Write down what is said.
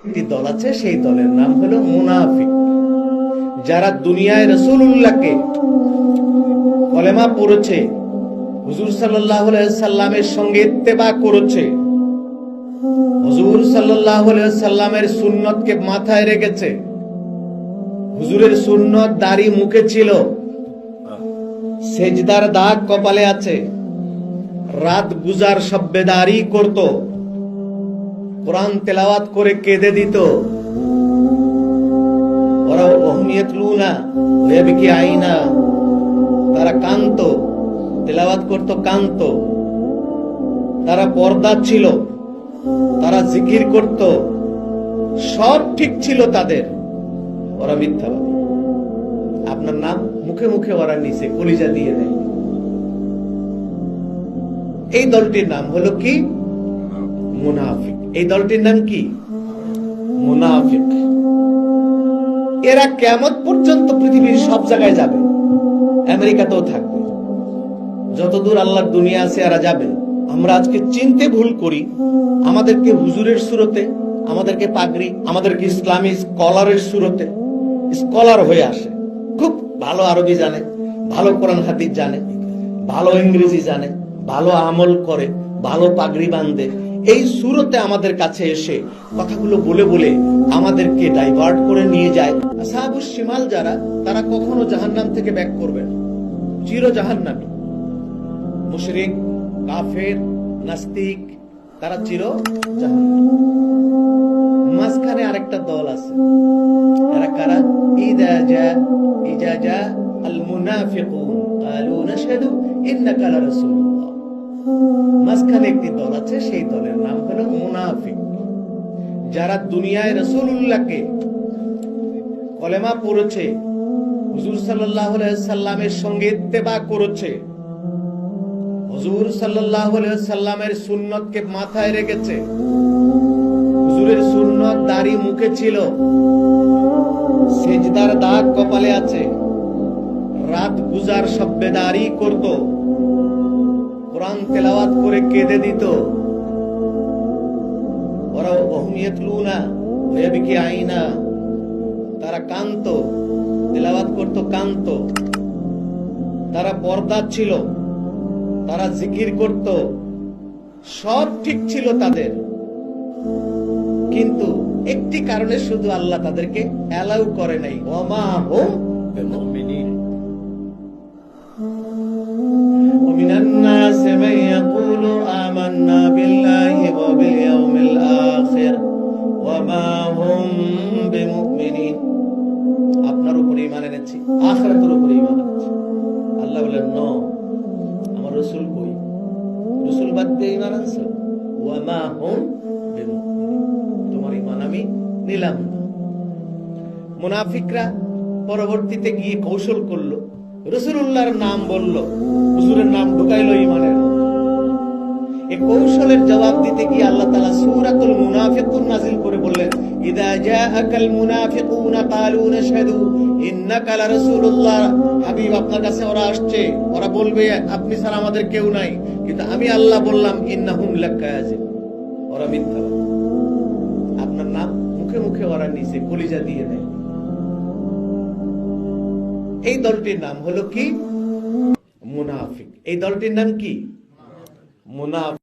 একটি দল আছে, সেই দলের নাম হলো মুনাফিক। যারা দুনিয়ায় রাসূলুল্লাহকে কলেমা পড়েছে, হুজুর সাল্লাল্লাহু আলাইহি সাল্লামের সঙ্গে ইত্তেবা করেছে, হুজুর সাল্লাল্লাহু আলাইহি সাল্লামের সুন্নতকে মাথায় রেখেছে, হুজুরের সুন্নত দাড়ি মুখে ছিল, সেজদার দাগ কপালে আছে, রাত গুজার সব্বেদারি করত, কোরআন তেলাওয়াত করে কেঁদে দিত, ওরা ওহমিয়াতলুনা ওয়াবিকি আইনা, তারা কান্ত, তেলাওয়াত করত কান্ত, তারা পর্দা ছিল, তারা জিকির করত, সব ঠিক ছিল তাদের, ওরা মিথ্যাবাদী। আপনার নাম মুখে মুখে ওরা নিচে কলিজা দিয়ে দেয়। এই দলটির নাম হলো কি? মুনাফিক। এই দলটির নাম কি? মুনাফিক। এরা কিয়ামত পর্যন্ত পৃথিবীর সব জায়গায় যাবে, আমেরিকাতেও থাকবে, যতদূর আল্লাহর দুনিয়া আছে এরা যাবে। আমরা আজকে চিনতে ভুল করি, আমাদেরকে হুজুরের সুরতে, আমাদেরকে পাগড়ি, আমাদেরকে ইসলামী স্কলারের সুরতে স্কলার হয়ে আসে, খুব ভালো আরবি জানে, ভালো কোরআন হাদিস জানে, ভালো ইংরেজি জানে, ভালো আমল করে, ভালো পাগড়ি বাঁধে, এই সুরতে আমাদের কাছে এসে কথাগুলো বলে বলে আমাদেরকে ডাইভার্ট করে নিয়ে যায়। আসহাবুশ শিমাল যারা, তারা কখনো জাহান্নাম থেকে ব্যাক করবে না, চির জাহান্নামী। মুশরিক, কাফের, নাস্তিক, তারা চির জাহান্নামী। মাঝখানে আরেকটা দল আছে, এরা কারা? ইজা জা আল মুনাফিকুন ক্বালু নাশহাদু ইন্নাকা লারাসূলুল্লাহ। মাঝখানে একটি দল আছে, সেই দলের নাম হলো মুনাফিক। যারা দুনিয়ায় রাসূলুল্লাহকে কলেমা পড়েছে, হুজুর সাল্লাল্লাহু আলাইহি সাল্লামের সঙ্গে ইত্তেবা করেছে, হুজুর সাল্লাল্লাহু আলাইহি সাল্লামের সুন্নতকে মাথায় রেখেছে, হুজুরের সুন্নত দাড়ি মুখে ছিল, সেজদার দাগ কপালে আছে, রাত গুজার সব্বেদারি করত, কোরআন তেলাওয়াত করে কেঁদে দিত, ওরা ওহমিয়াতলুনা ওয়াবিকি আইনা, তারা কান্ত, তেলাওয়াত করত কান্ত, তারা পর্দা ছিল, তারা জিকির করত, সব ঠিক ছিল তাদের, কিন্তু একটি কারণে শুধু আল্লাহ তাদেরকে অ্যালাউ করে নাই, ওমা হুম বিমুমিনিন। ওমিনান নাসি মান ইয়াকুলু আমান্না বিল্লাহি ওয়া বিল ইয়াউমিল আখির ওমা হুম বিমুমিনিন। আপনার উপরে ঈমান এনেছি, আখিরাতের উপরে ঈমান এনেছি। আল্লাহ বলেন, নো, আমার রাসূল কই? রাসূল বাদ দিয়ে ঈমান আনছো? ওমা হুম বিমুমিনিন, তোমার ঈমান আমি নিলাম না। মুনাফিকরা পরবর্তীতে গিয়ে কৌশল করলো, রাসূলুল্লাহর নাম বলল, হুজুরের নাম ঢুকাইলো ঈমানের। এই কৌশলের জবাব দিতে গিয়ে আল্লাহ তাআলা সূরাতুল মুনাফিকুন নাযিল করে বললেন, ইযা জাআকাল মুনাফিকুনা ক্বালু নাশহাদু ইন্নাকা লারাসূলুল্লাহ। হাবিব, আপনার কাছে ওরা আসছে, ওরা বলবে আপনি ছাড়া আমাদের কেউ নাই, কিন্তু আমি আল্লাহ বললাম ইন্নাহুম লাকাযিব, ওরা মিথ্যাবাদী। আপনার নাম মুখে মুখে ওরা নিচে কলিজা দিয়ে দেয়। এই দলটির নাম হলো কি? মুনাফিক। এই দলটির নাম কি? মুনাফিক।